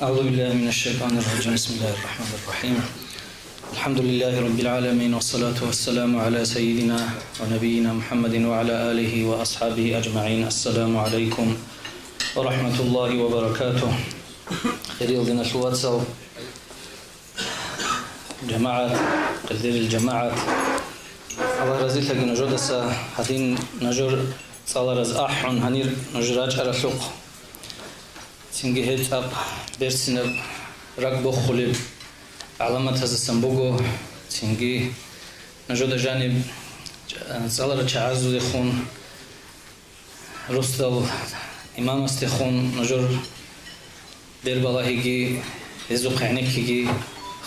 أعوذ بالله من الشيطان الرجيم. بسم الله الرحمن الرحيم. الحمد لله رب العالمين، والصلاة والسلام على سيدنا ونبينا محمد وعلى آله وأصحابه أجمعين. السلام عليكم ورحمة الله وبركاته. خير يلدنا الواتساب جماعة قدر الجماعة الله رزيل لك نجود سا هذين نجور صار رز أحن هنير نجراج على سوق سنجي هيت أب برسنا ركبو خلب علامة هذا السنبوغو سنجي نجود جانب صار رجعزو دخون رستل إمام استخون نجور بربلاهيجي هزوق عنكيجي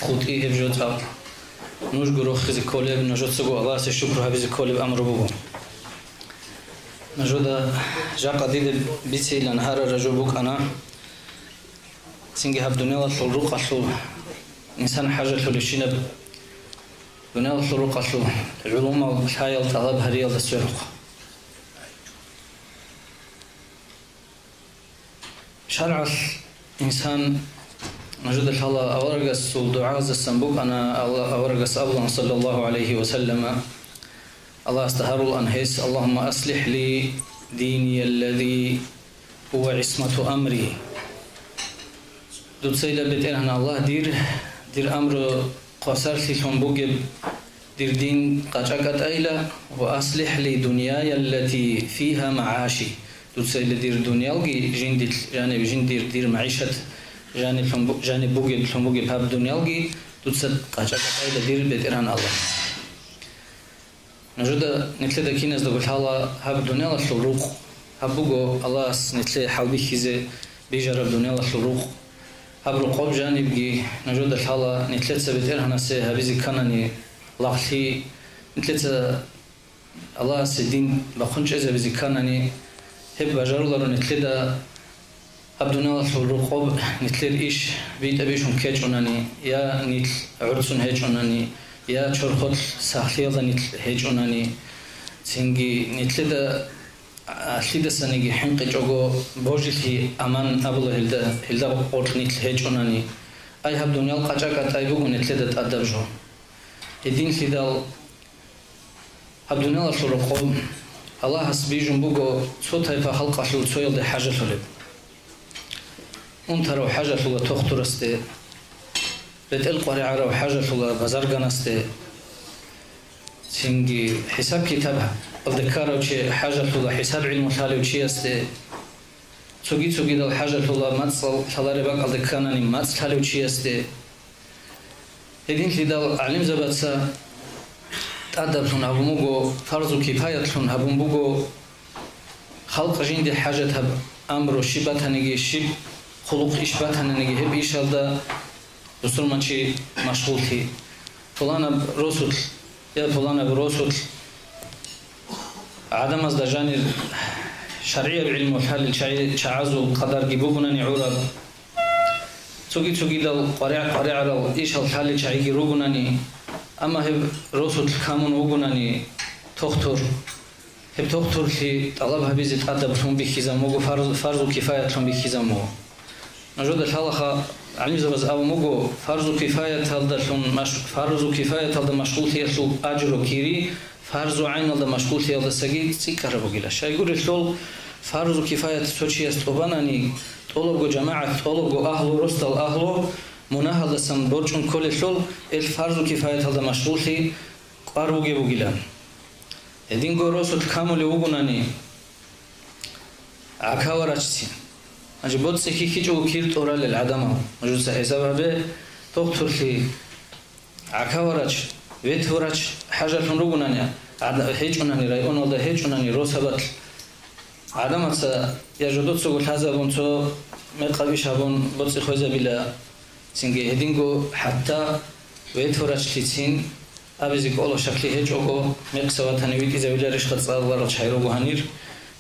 خودی هفجت اب نوش گروه خیز کالب نجات سگو الله س شکر هفیز کالب امر بگو نجات جا قدید بیسی لنهار رجو بک انا سینگی هب دنیا الطرق قصو انسان حاجة للشينب دنیا الطرق قصو علوم الحياة طلب هريال السرق شرع إنسان نجد الله أورجس الدعاء السنبوك أنا أورجس أبلا صلى الله عليه وسلم الله استهر الأنهس اللهم أصلح لي ديني الذي هو عصمة أمري دوت سيلا بتأهنا الله دير أمر قصر سيكون بوجب دير دين قاچاقت أيلا وأصلح لي دنياي التي فيها معاشي دوت سيلا دير دنيالجي جندل يعني جندير دير معيشة جانب بوجي باب دنيالجي تتصد قاچاق أيلا دير بتران الله نجد نتلي دكينز دقول حالا هاب دنيال الشروق هاب بوجو الله نتلي حالبي خيزة بيجرب دنيال الشروق هاب رقاب جانبجي نجد الحالا نتلي تبترهنا سه هبيزي كانني لاخلي نتلي الله سدين بخونش إذا بيزي كانني هب بجارولارو نتلي دا أبدونا الرقاب نتلل إيش بيت أبيشون كيجوناني يا نتل عرسون هيجوناني يا شرخت ساخليضا نتل هيجوناني سينجي نتلدا أخليدا سنيجي حنق جوجو بوجتي أمان أبله هلدا قط نتل هيجوناني أي هبدونا القاچاقات أي بقول نتلدا تأدبجو الدين خدال هبدونا الرقاب الله حسبيجون بقول صوتها فخلق أشلو صويل ده حاجة فلب أنتروا حاجة فلا تختار است بتلقى رعرة وحاجة فلا بزرگان است سنجي حساب كتابه الذكارة وشي حاجة فلا حساب علم ثالث وشي است تجي دل حاجة فلا متصل ثالث بق الذكانني متصل ثالث وشي است هدين كدال علم زبطة تأدبون هبومو فرض كفايتون هبومو خلق جند حاجة هب أمر وشبات هنيجي شب خلق إشبات هنيجي هب إيشالدا رسول منشي مشغولتي فلانا برسول يا فلانا برسول عدم از دجاني شرعية بعلم الحل شعازو قدر جيبوبنا نعورب تجي دل قريع على إيش الحل شعيجي روبناني أما هب رسول كامون وبناني تختور هب تختور في طلبها بيزيد أدب ثم بخزامو فرض كفاية ثم بخزامو نجد الحلقة علم زبز أو مجو فرض كفاية هذا فرض كفاية هذا مشغول هي أجر وكيري فرض عين هذا مشغول هي هذا سجيد سكر بقيلا شيء يقول الشغل فرض كفاية سوتشي استوبانني طلبوا جماعة طلبوا أهل رستل أهله مناهضة سنبرجون كل الشغل الفرض كفاية هذا مشغول هي قاربوا بقيلا هدين جوروس الكامل يوجونني عكاوراتي أجي بوتس كي جو كيرت أورال العدمة أجو سببه دكتور في عكاوراتش ويتوراتش حاجة فنروجنانيا هيجوناني رايون ولا هيجوناني روسبات عدمة يا جدود سقول هذا بنتو مقابيش هبون بوتس خوزة بلا سينجي هدينجو حتى ويتوراتش كيتين أبيزك أولو شكلي هيجوجو مقصوات هنيويت إذا وجارش خد صار الله رشحيروجو هنير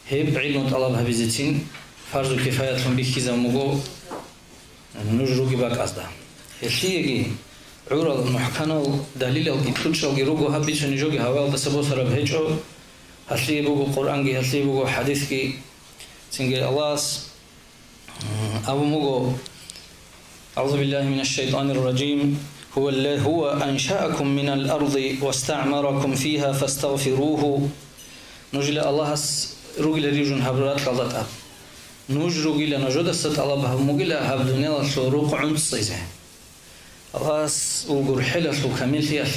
هيب علم طلب هبيزتين فرض كفاية لهم بخيزة مجو نجروجي باك أصدا هالشيء عورا محكنا دليل الكتلش الجروجو هبيش نجوجي هوا بسبب سرب هيجو هالشيء بقول قرآن جي هالشيء بقول حديث كي سنجي الله أبو مجو أعوذ بالله من الشيطان الرجيم هو أنشأكم من الأرض واستعمركم فيها فاستغفروه نجل الله رجل ريجون هبرات لالت أب نوج رجل نجود الست الله به مجل هب دنيا الشروق عند صيزه الله وجر حلة وكمل فيها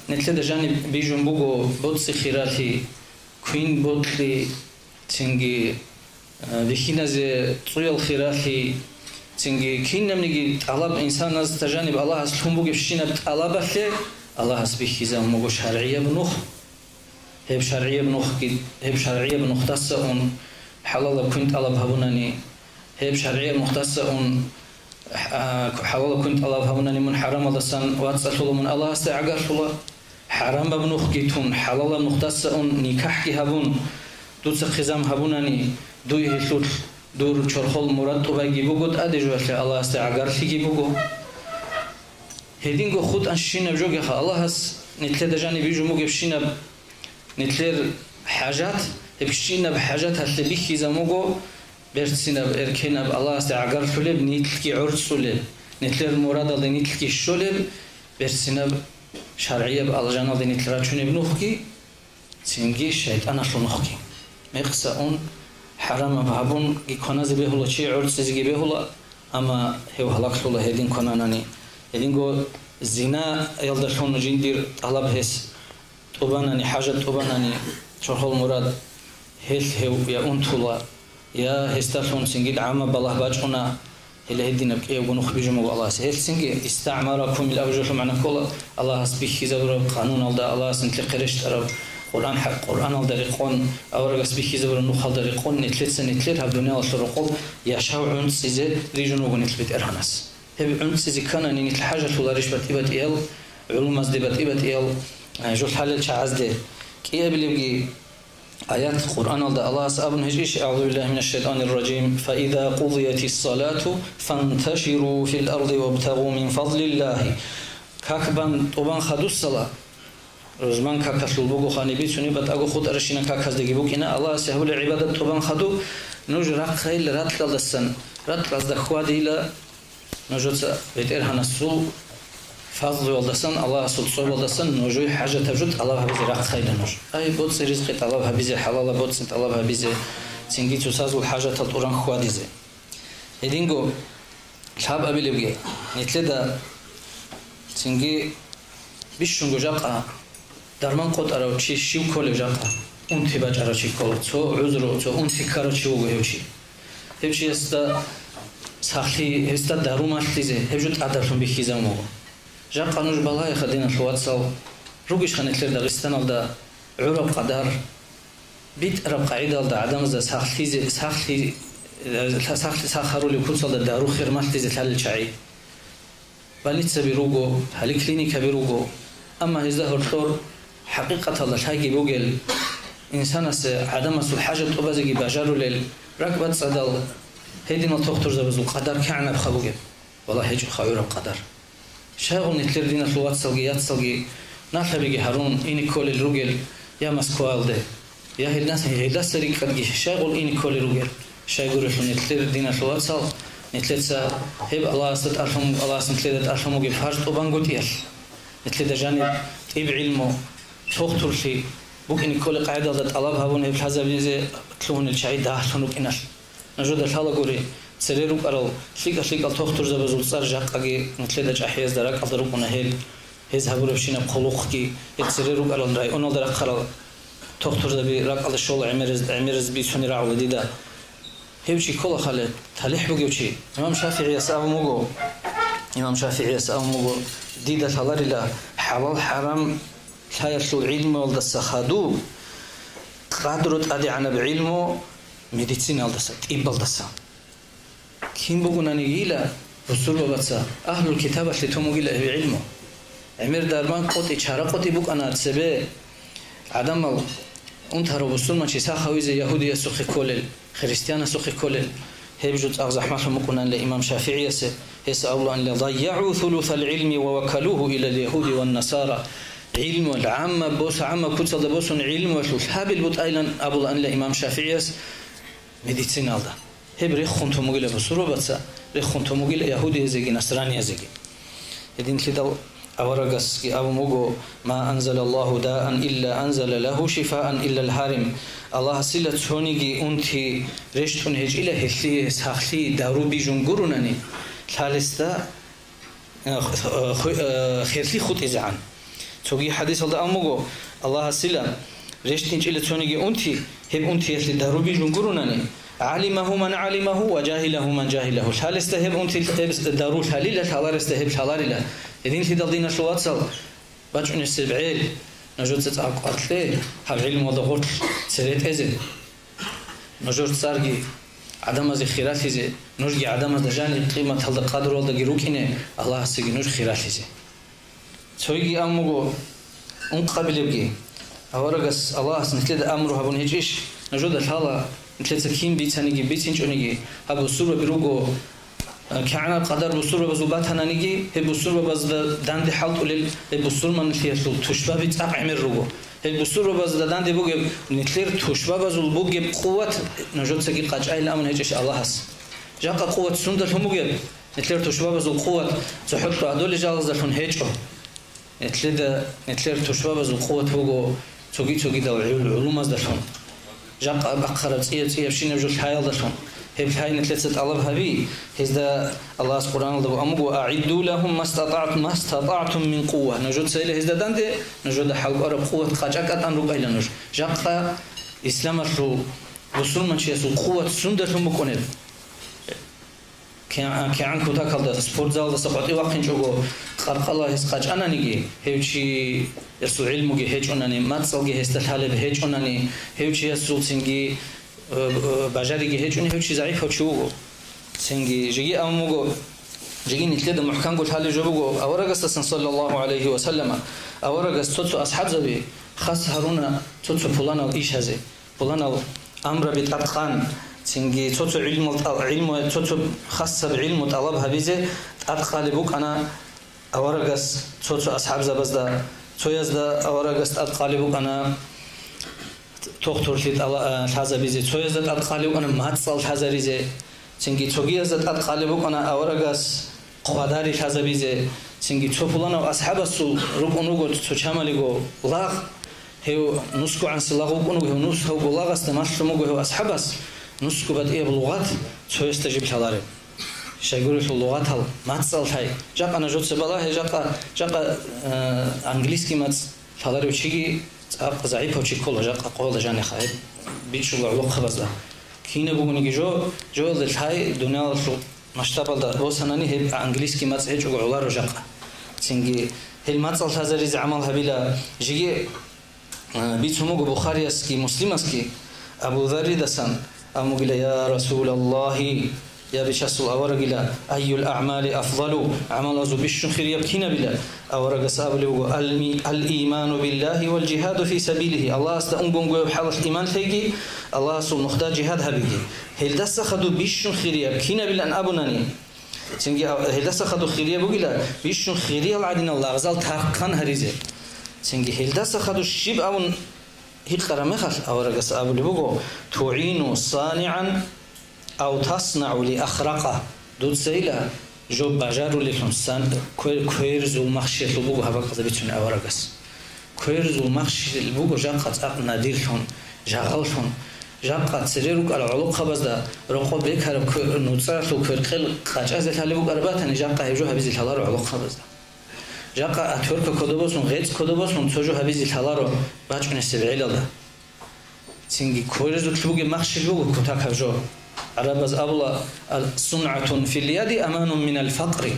نتلدا جانب بيجون بوجو بوتس خيراتي كوين بوتلي تنجي بخينا زي طويل خيراتي تنجي كين نمنيجي طلب إنسان ناس تجانب الله أصلهم بوجي بشينا طلبه له الله أسبيخيزا وموجو شرعية بنوخ هب شرعية بنوخ هب شرعية بنختصة أن حلال كنت طلب هبوناني هب شرعية مختصة أن حلال كنت طلب هبوناني من حرام دسان واتسألوا من الله استعجر الله حرام بنوخ جيتون حلال مختصة أن نكاح هبون دوت خزام هبوناني دوي هلول دور چرخول مرتب گیبوگود ادیجوله الله است اگر گیبوگو هدینگو خود انشینه بجوگه الله است نتله دجانی بیجو موگه بشینه نتله حاجات بشینه بحاجات هل بیخیزه موگو برسینه ارکنه الله است اگر فلب نیتلکی عرض سلب نتله مراد دل نیتلکی شلب برسینه شرعیه بالجان دل نتله چونه بنوخی سینگی شیطان اشلونخی مقصه اون حرام بابون كناز بيهولا شيء عرس زي بيهولا أما هو هلاك ولا هدين كناناني هدين جو زنا يلدشون جندير طلب هس طباناني حاجة طباناني شرحول مراد هس هو يا أنتولا يا هستاشون سنجد عامة بالله باجونا هلا هدين بكي وبنخ بيجمع الله هس سنجي استعماركم الأوجه معنا كلا الله سبيح كذا قانون الله سنتلي قرش ترى قرآن حق قرآن الدريقون أورجس بخيزة ونخال دريقون نتلت هب دنيا الشرقول يشاو عند سيزة ريجنو ونتلت إرهانس هب عند سيزة كان إن نتل حاجة تولارش بتيبت إيل علوم از دبت إيبت إيل جل حلل شعز ده كي أبليبجي آيات قرآن الله أبن هجيش أعوذ بالله من الشيطان الرجيم فإذا قضيت الصلاة فانتشروا في الأرض وابتغوا من فضل الله كاكبان طبان خدو الصلاة روزمان كاكاسلو بوغو خاني بيتوني بات اگو خود ارشينا كاكاس دگي بوكينا الله سيهول عبادت طبان خدو نوج راقخيل راتل دسن راتل از دخوادي لا نوجوت بيتر هنسول فضل ولدسن الله سول صوب ولدسن نوجوي حاجه توجد الله بيز راقخيل نوج اي بوت رزق الله بيز حلال بوت سنت الله بيز سينجي تسازل حاجه تطورن خوادي زي هدينغو شاب ابيلبگي نتلدا سينجي بيشونغو جاقا درمان قد ارو چی شیو کل جاتا اون تی بچ ارو چی کل تو عذرو تو اون تی کارو چی وگو هیچی است ساختی است درو ماشتیزه هیچ ادرشون بخیزم مو جا قانون بالای خدینا شوات سال روگش خنتلر داغستان الدا عرب قدر بیت عرب قاعده الدا عدم ز ساختی ساخرو لكل سال دارو خير ماشتیزه تل چای ولی تبیروگو حالی کلینیک بیروگو اما هذا هرطور حقيقة الله شايكي بوجل إنسان عدم أصل حاجة أبازجي بجارو ليل ركبت صدال هيدي ما تختار زبزو قدر كعنا بخبوجل والله هيجو خير القدر شاغل نتلر دينا سلوات سلجيات سلجي ناخذ بيجي هارون إني كل الرجل يا مسكوال ده يا هي الناس هي ده سريق قد جي شاغل إني كل الرجل شاغل نتلر دينا سلوات سال نتلر سا هب الله استد ألفهم الله نتلر ألفهم وجي فرج طبعا قتيل نتلر جانب طيب علمه تختار شيء بوكين كل قاعدة ضد طلبها ونه بحذا بيزه تلون الشعيد ده شنو كناش نجود الحالة قولي سريرو قرال شيك تختار زبزول صار جاك أجي نتلدج أحياز درك أضرب ونهيل هز هبور بشينا بخلوق كي سريرو قرال راي أنا درك قرال تختار زبي راك على الشغل عمرز بيسوني راعو ديدا هيبشي كل خالد تلح بوجي إمام شافعي يسأل موجو ديدا ثالر لا حلال حرام لا يرسل علم ولا السخادو قادرت أدي عنا بعلمه ميديسين الدسا طب الدسا كين بقولنا نجيلا رسول ببتسا أهل الكتاب اللي تومو جيلا بعلمه أمير درمان قط إشارة قط يبوك أنا تسبه عدم أنت هرب رسول ما شيء خويز يهودي سخي كولل خريستيان سخي كولل هي بجوز أغزح محل مقولنا لإمام شافعي يسأل أن ضيعوا ثلث العلم ووكلوه إلى اليهود والنصارى علم العامة بوس عامة كتل بوس علم وشوش هابل بوت أيضا أبو أن لإمام شافعي ميديسين هذا heb rekhon to mogile basurobatsa rekhon to mogile yahudi ezegi nasrani ezegi edin lidal awaragas ki abu mugo ma anzala Allah da'an illa anzala lahu shifaan illa al-harim Allah sila tsonigi unti reshtun hejile heli sakhli darubi jungurunani thalista khairli khut izan togi hadis alda amugo Allah sila reshtun hejile tsonigi unti heb unti heli darubi jungurunani علمه من علمه وجاهله من جاهله هل استهب أنت دارو حليلة هل استهب حلالة إذن في دلنا شو أتصل بجون السبعين نجود تتأقلت هل علم وضغط سريت إزن نجود سارجي عدم از خيرات إزن نجي عدم از دجاني قيمة هل قادر ولا جروكينه الله سيجي نج خيرات إزن سويجي أمغو قبل يبقي أورجس الله سنتلد أمره هبون هيجيش نجود الحالة مثل كيم بيتانيجي بيتينجونيجي أبو سورة بيروجو كأنا قدر بسورة بزوبات هنانيجي هبو سورة بز داندي حلط ولل هبو سورة من فيها تشبه بيتأق عمر روجو هبو سورة بز داندي بوجب نتلير تشبه بزول بوجب قوة نجود سجي قاج أي الأمر هيجش الله هس جاك قوة سندر هم بوجب نتلير تشبه بزول قوة تحط عدول جالس دفن هيجو نتلير تشبه بزول قوة بوجو توجي دول علوم از دفن جاق بقرة تيجي بشين بجول حيال دشون هي بحاي نتلت طلب هبي هذا الله سبحانه وتعالى أمجو أعدوا لهم ما استطعتم من قوة نجود سيله هذا دندي نجود حلق أرب قوة قاجك أن ربع لنج جاق إسلام الرو وصول من شيء قوة سندهم بكونل كأن كوتا كذا سبورت زال ده سقطي وقتين جوجو خارق الله هس قاج أنا نيجي هيوشي يسوع علمه هيج أناني ما تصلي هستحاله هيج أناني هيوشي يسوع سنجي بجاري هيج أني هيوشي ضعيف هوشيوجو سنجي جي أموجو جي نتلد محكم قلت حالي جوجو أورجس صلى الله عليه وسلم أورجس توتو أصحاب زبي خاص هارونا توتو فلانا إيش هذا فلانا أمر بتأتقان سنجي توتو علم توتو خاصة بعلم طلبها بيزه أدخل بوك أنا أورجس توتو أصحاب زبزدا تويزدا أورجس أدخل بوك أنا دكتور ليت هذا بيزه تويزدا أدخل بوك أنا مهتصل هذا ريزه سنجي توجيزدا أدخل بوك أنا أورجس قادري هذا بيزه سنجي توفلنا أصحاب السو ركونوجو تشامليجو لاغ هيو نسكو عن سلاغو كونوجو نسكو لاغ استماشموجو هو أصحابس نسكو بدأ باللغات شو يستجيب حلاره شيء في اللغات هل ما تصل هاي جاك أنا جوت سبلا هي جاك إنجليزي ما حلاره وشيء ضعيف وشيء كله جاك قول جاني خايب بيشوا العلوق خبزة كينا بقولني جو الهاي دنيا شو مشتبل ده بس هناني هي إنجليزي ما تصير جو علار جاك سنجي هل ما تصل هذا رز عملها بلا جي بيتسموه بخاري اسكي مسلم اسكي أبو ذر دسان أمقل يا رسول الله يا بشسو أورقل أي الأعمال أفضل عمل زبش خير يبكينا بلا أورق سابلو الإيمان بالله والجهاد في سبيله الله استأنقون بحال الإيمان تيجي الله سو نخدا جهاد هبيجي هل دس خدو بش خير يبكينا بلا أن أبناني سنجي هل دس خدو خير يبقيلا بش خير العدين الله غزال تحقن هريزه سنجي هل دس خدو الشيب أون هيك قرمخل أورجس أبو لبوجو تعين صانعا أو تصنع لأخرقه دود سيلا جو بجارو لكم سان كويرز ومخشيت لبوجو هبا قد بيتون أورجس كويرز ومخشيت لبوجو جاقت أق ناديرهم جاغلهم جاقت سريرك على علوق خبز ده رقب بيكهر نوتصرف وكرقل خاجز الهلبوج أربعة نجاقة يجوها بيزي الهلار علوق خبز ده جاقة أتورك كودوبسون غيت كودوبسون توجو هبيزي الهلارو باجون السبعيل ده سينجي كويرز وكلبوجي مخشيت لبوجو كتاك هجو عربز أبلا صنعة في اليد أمان من الفقر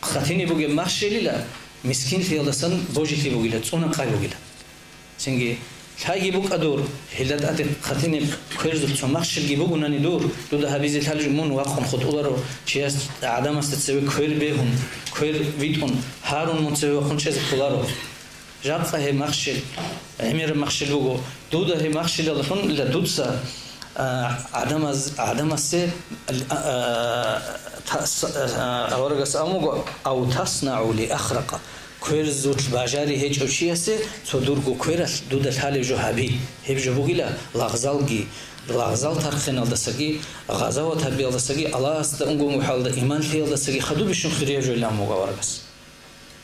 خاتيني بوجي مخشيت لا مسكين في لسان بوجي في بوجي لا صنع قاي بوجي لا سينجي هاي بوك أدور هلاد أتى خاتيني كويرز وتسمع مخشيت جيبوجو ناني دور ده هبيزي الهلج مون واقع خد أولارو شيء عدم استتسوي كوير بيهم كوير فيتون هارون متسوي خنشة كولارو جابقة هي مخشل أمير مخشل بوجو دودا هي مخشل لهون لدودسا عدم السه أورجس أموجو أو تصنع لأخرق كوير زوج باجاري هيج أو شيء سه صدور جو كويرس دودا الحال جو هبي هيج جو بقيلا لغزالجي лағзал тарқин алдасаги ғазава таби алдасаги Аллах аста унгу халда иман фи алдасаги хаду бишун хирия жолам муга варгас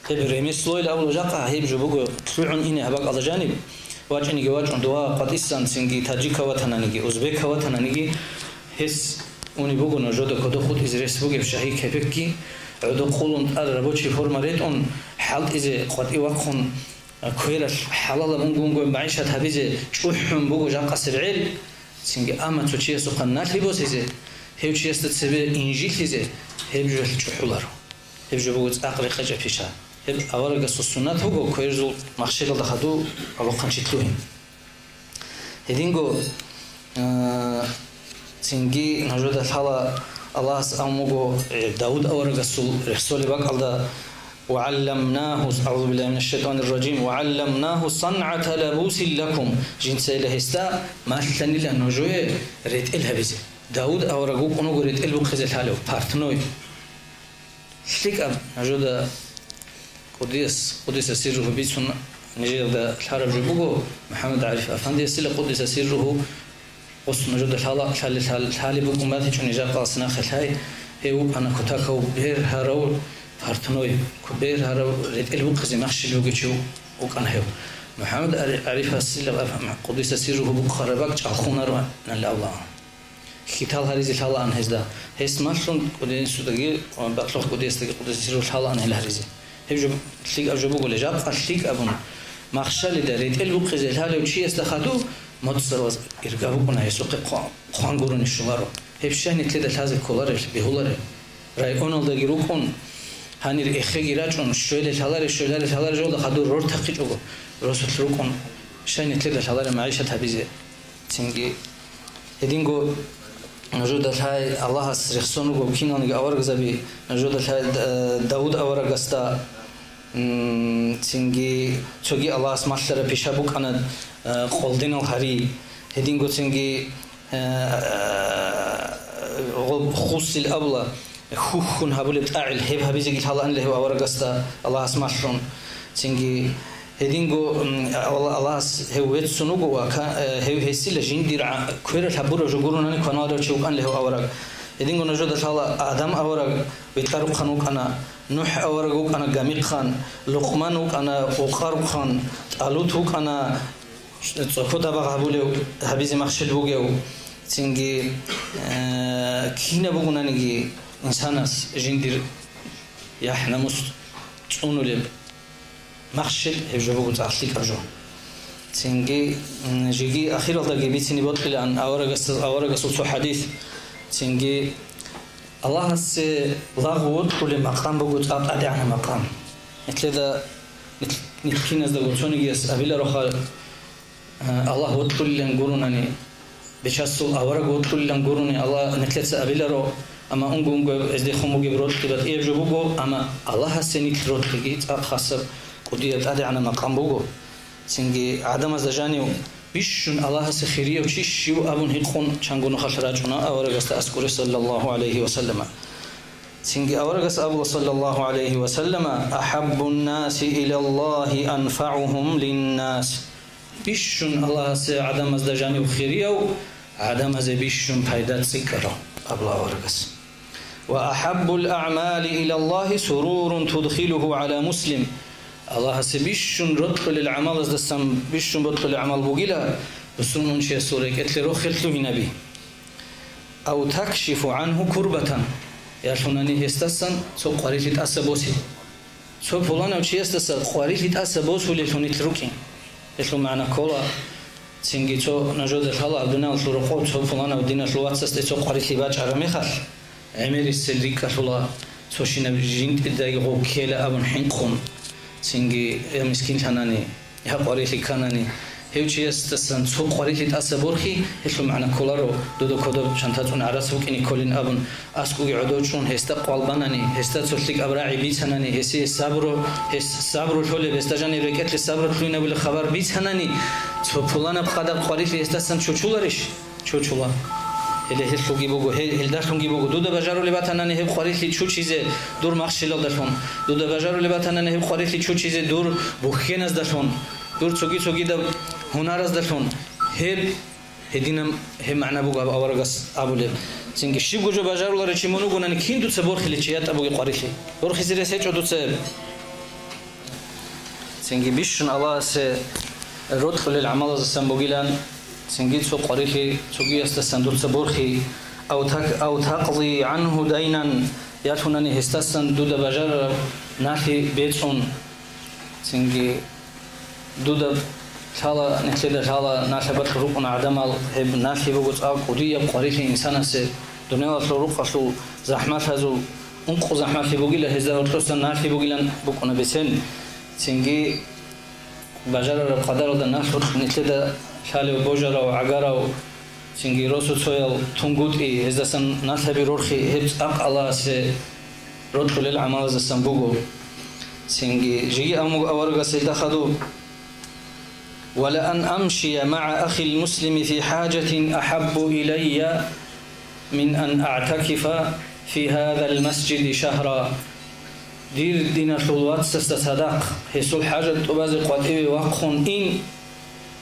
хеб ремесло ил авло жаqa хеб жубуго тлуун ине абак алажани вачини гевачун дуа пакистан синги таджика ватананиги узбек ватананиги хес уни буго ножода кодо худ из республики шаhi кепекки عدو قولون رابطی فرمارید اون حال ایزه قطعی وقتون کویرش حلال منگونگو معیشت هبیزه چوحم بگو جا قصر عیل سینگی اما تو چیه سو قنات لیبوس ایزه هیو چیه است تسبه انجیل ایزه هیو جو چوحولارو هیو جو بگو عقل خجا پیشا هیو اول قصو سنت بگو کویرزو مخشیل دخدو اولو قنچیتلویم هیدینگو سینگی نجود الحالا الله أمره داود أو رسول بقى وعلمناه أعوذ بالله من الشيطان الرجيم وعلمناه صنعة لبوس لكم جنس الهستا ما تلني لأنه جوه ريت إلها بيزي داود أو رجوك أنو ريت إلبو خزل حاله بارتنوي شليك أب نجود قديس سيره بيسون نجير ده الحرب جبوه محمد عارف أفندي سيل قديس سيره قص نجود الحالي بقومات هيك نجار قاصنا خلهاي هو أنا كتاكو بير هارو هارتنوي كبير هارو ريت البقزي مخشي لوجيو وكان هيو محمد عارف السيل قديس سيره بقربك أخونا رو نلا الله كتاب هريزي الحلا عن هزدا هس ماشون قديس سوداجي وبطلق قديس سيره الحلا عن الهريزي هيجو تليك أجوبه ولا جاب تليك أبون مخشل ده ريت البقزي الحلا وشيء استخدو متصرف إرجعوا كنا يسوق قانغورون الشمارو هبشان يتلد هذا الكولار بهولار رأي أنا ده جروكون هني الإخراج يراجعون شوية الهلار جود خدور رور تقيجوا رأس تروكون شان يتلد الهلار معيشة هبيزة تنجي هدينجو نجود الهاي الله سرخصونه وكينو نجا أورج زبي نجود الهاي داود أورج استا تنجي تجي الله اسمه الله بيشابوك أنا قلدين الهري هدينجو تنجي خوص الأبلة خوخون هبولت أعل هب هبيزي قلت الله أنله أورج استا الله اسمه شون تنجي هدينجو الله هو يتسنوجو وكا هو هيسيل جندير كوير الحبورة جورنا نكونادر شوك أنله أورج هدينجو نجود الله آدم أورج بيتارو خانوك أنا نوح أورجوك أنا جميل خان لقمانوك أنا وقارب خان ألوتوك أنا صفوت أبغى هبوليو هبيزي مخشل بوجيو تنجي كينا بقولنا نجي إنسانس جندير يحنا مست تونو لب مخشل يجبوك تعطيك رجو تنجي جيجي أخيرا ضاقي بيتني بطل عن أورق صوت حديث تنجي الله سي لاغود كل مقام بقول أبعد عن مقام مثل ذا نتكين از دعوتوني جس أبيلا روخا الله ود كل لنقولونني بشاسو أورق ود كل لنقولوني الله نتلت أبيلا رو أما أنجو إزدي خمو جبروت كبر إيه جبوجو أما الله سي نتلوت لقيت أخسر قديت أدي عن مقام بوجو تنجي عدم الزجانيو بيشون الله سخيرية وشيشيو أبون هيقون شانقونو خشراجنا أورغس أسكور صلى الله عليه وسلم تنجي أورغس أبو صلى الله عليه وسلم أحب الناس إلى الله أنفعهم للناس بيشون الله سي عدم الزجانيو خيرية عدم بيشون بايدات سكرة أبلا أورغس وأحب الأعمال إلى الله سرور تدخله على مسلم الله سبيشون رتل العمل دستم بيشون رتل العمل بوجيلا بسرون شيء سورك أتلي روخلتو هنبي أو تكشف عنه كربة يا شوناني هستسن سو قريت أسبوسي سو فلان أو شيء هستسن قريت أسبوس ولا شوني تروكين يسلو معنا كولا تيجي سو نجود الحلا بدنا نطلقوا سو فلان أو دينا شلوات سست سو قريت باج عرمي خال عمر السلري كشلا سو شينا بجين تدايقو كيلا أبن حنقون تنجي مسكين حناني يا قريتي كاناني هيوشي استسن سو قريتي تاسبورخي هيشو معنا كولارو دودو كودو شانتاتون عرسو كيني كولين ابن اسكوغي عدوچون هستا قلباناني هستا تسليك ابراعي بيتناني هسي صبرو شولي بستجاني ركت الصبر كلنا بل خبر بيتناني سو فلان بقدر قريتي استسن چوچولارش چوچولا ele heslugi bogo heldashungi bogo duda bajaru libatanani heb kharili chu chize dur makhshila dashon duda bajaru libatanani heb kharili chu chize dur bukhenas dashon dur chogi da hunaras dashon heb هدينم هم معنا بوجا أورجس أبولي سنگ شيب جو بجارو لاره چی منو گونن کین دو تصبر خیلی چیات ابوی قاریخی بر خیزی رسه چه دو تصب سنگ بیشون الله سه رد خل العمل از سنبوگیلان سنگی تو قاریخی توگی است سندور تصبر خی أو تقضي عنه دينا ياتونني هستسن دودا بجار ناخي بيتون سنجي دودا شالا نخلي شالا ناشبت روقنا عدمال هب ناخي بقول قريه قريه انسان سه دنيا روق شو زحمت هزو انقو زحمت بقول هزار توسن ناخي بقولن بكونه بسن سنجي بجار قدر ده ناخ نخلي شاله بوجرا وعغرا سنگی روسو تویل تونگوتی هزدسن نثبی روخی هبز الله سه رد خلیل عمل زستن بگو سنگی جی امو اورگا سیدا خدو ولأن أمشي مع أخي المسلم في حاجة أحب إلي من أن أعتكف في هذا المسجد شهرا دير دين الخلوات ستصدق حسول حاجة تبازي قواتي وقخون إن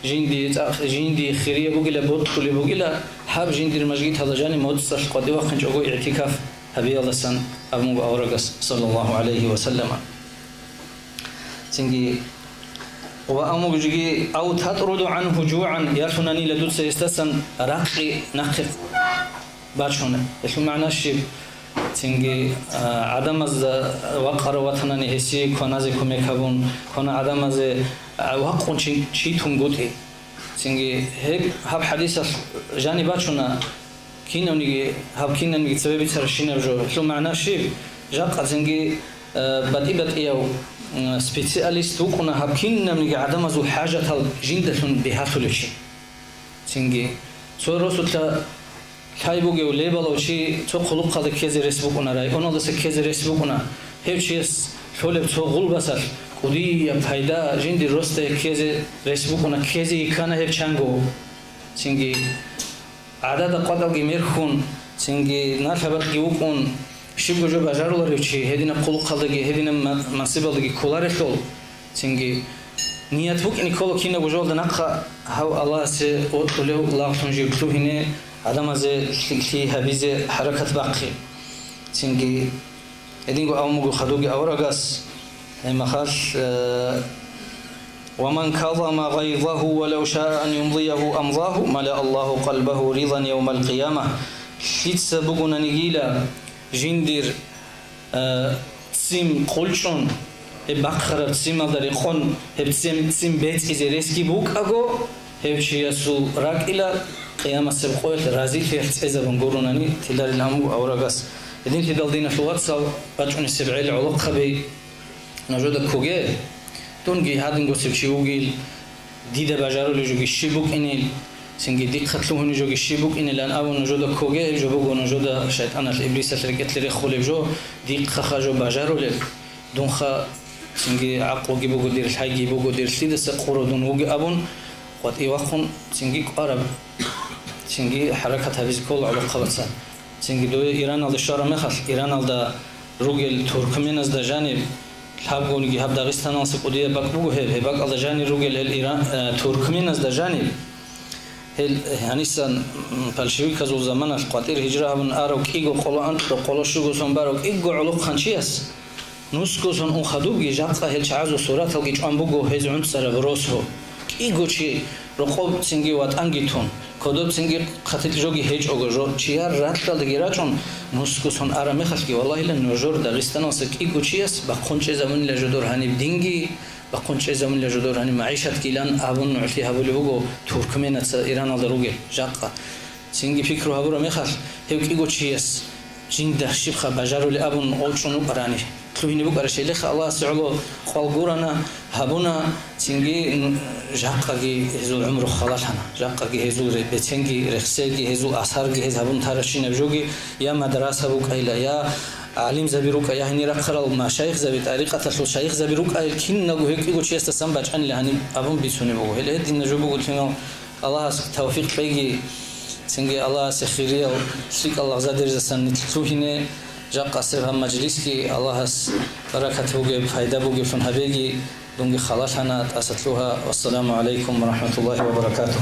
جندي خيرية بقولة بطل بقولة حاب جندي المسجد هذا جاني مودس قدي وقت جوجو اعتكاف هبي الله سن أبو أورجس صلى الله عليه وسلم سنجي وأمو جي أو تطرد عنه جوعا يرثنني لدوس يستسن رقي نقف باشونه إيش معنى الشيء سنجي عدم از وقر وطنني هسي كنازي كميكابون كنا عدم از وقون چی تونگوتی سنگی هب حدیث جانی باشونا کینم نیگی هب کینم نیگی سببی سرشینه بجو شو معنی شی جاق سنگی بدی او سپیسیالیست وکنا هب کینم نیگی عدم از حاجت هل جندتون بهاتولشی سنگی سو رسول کای بوگی و لیبلو چی تو خلق خد کیزی رسبوکنا رای اون دست کیزی رسبوکنا هیچ چیز شوله تو غول بسر قدی پیدا جندی رسته کیزی رسبوکنا کیزی کانه هیچ چنگو سنگی عدد قدر گمیر خون سنگی نخبر گیوکون شیب جو بازارلاری چی هدینا خلق خدگی هدینا مسیبالگی کولاری خل سنگی نیت بوک اینی کلو کینه بجول دنقه هاو الله سه اوتلو لافتون جیبتو هنه آدم از خیلی حبیز حرکت باقی سنگی ادینگو آموگو خدوگی آورگاس مخاش ومن كظم غيظه ولو شاء أن يمضيه أمضاه ملأ الله قلبه رضا يوم القيامة شيتس بقونا نجيلا جندير تسيم قلشون بقرة تسيم الدريقون تسيم بيت إذا ريسكي بوك أجو هبشي يسول راك إلى قيام السبقوية رازي في إذا بنقولونني تدار الهمو أورجاس إذن تدل دينا في الواتساب بتشون السبعي العلق خبي نجود كوجي تونجي هادن قصب شيوجيل ديدا بجارو لجوجي شيبوك إنيل سنجي ديك خطلوه نجوجي شيبوك إنيل لأن أول نجود كوجي جبوجو نجود شيطان الإبليس الرجت لرخو لبجو ديك خخجو بجارو لب دون خ سنجي عقو جيبوجو دير الحي جيبوجو دير سيد سقورو دون وجي أبون قد إيواقون سنجي قارب سنجي حركة هذه كل على الخبصة سنجي دو إيران على الشارع مخل إيران على روجل تركمن از دجانب حبوني هب داغستان على سقودية بقبوه هباق على جانب روجل الإيران تركمن از دجانب هل يعني سن بالشوي كزول زمان القطير هجرة من أروك إيجو قلا أنت قلا شو جوسون باروك إيجو علوق خنشيس نسكوسون أو خدوجي جاتا هل شعزو صورات هل جيش أمبوجو هزعون سر بروسه إيجو شيء رقاب سنجي وات أنجيتون كودب سنجي خطيت جوجي هيج أوجو شيار رات لدغيرا چون نسكوسون آرامي خلقي والله إلا نجور داغستان وسك إيجو شيس بقونش زمن لجدور هني بدينجي بقونش زمن لجدور هني معيشة كيلان أبون نعطي هبولي بوجو تركمن إيران على روجل جاقة سنجي فكرو هبورا مخل هيك إيجو شيس جند شبخة بجارو لأبون أولشونو براني تلويني بوك أرشي لخ الله سعلو خالقورنا هبونا تنجي جاقاقي هزول عمرو خلالحنا جاقاقي هزول بتنجي رخسيجي هزول أثارجي هزابون تارشين بجوجي يا مدرسة بوك أيلا يا عالم زبيروك يا هني رقرال مشايخ زبي طريقة تسلو شيخ زبيروك أي كين نجو هيك يقول شيء استسلم بجان لهني أبون بيسوني بوه هلا هدي نجوبو قلت إنه الله توفيق بيجي سنجي الله سخيري أو سيك الله زادر زسن تلوهني جاق قصر هم مجلس كي الله هس بركة بوجي فايدة بوجي فن هبيجي دونجي خلاص هنا أسطلوها والسلام عليكم ورحمة الله وبركاته.